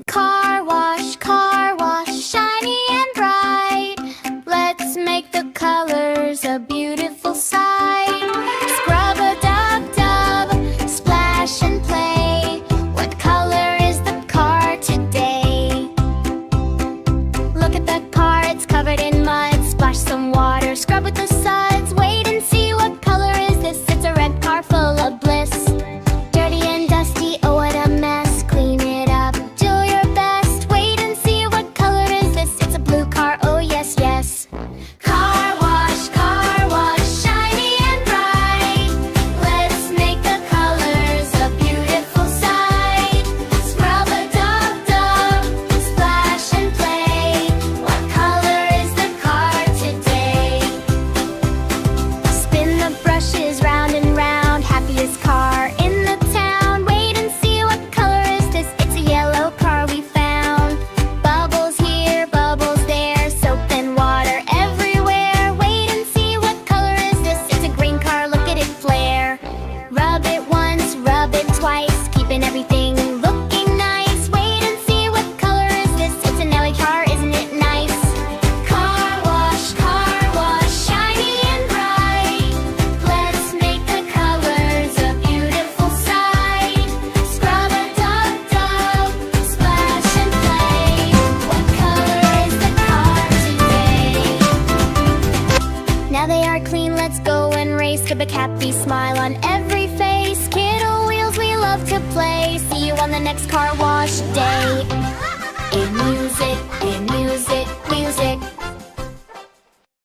car wash, shiny and bright. Let's make the colors a beautiful sight. Scrub-a-dub-dub, splash and play. What color is the car today? Look at the car, it's covered in mud. Splash some water, scrub with the suds. Wait and see, what color is this? It's a red car full of bliss. Dirty and dusty, oh what a mess. Clean it up, do your best. Wait and see, what color is this? It's a blue car, oh yes, yes. Car wash, shiny and bright. Let's make the colors a beautiful sight. Scrub-a-dub-dub, splash and play. What color is the car today? Spin the brushes round and round. Happiest car in the town. Wait and see, what color is this? It's a yellow car we found. Bubbles here, bubbles there, soap and water everywhere. Wait and see, what color is this? It's a green car, look at it flare. Rub it once, rub it twice, keeping everything looking nice. Wait and see, what color is this? It's a Nelly car, isn't it nice? Car wash, shiny and bright. Let's make the colors a beautiful sight. Scrub-a-dub-dub, splash and play. What color is the car today? Now they are clean, let's go and race. Give a happy smile on every face. Kiddo Wheels, we love to play. See you on the next car wash day. In music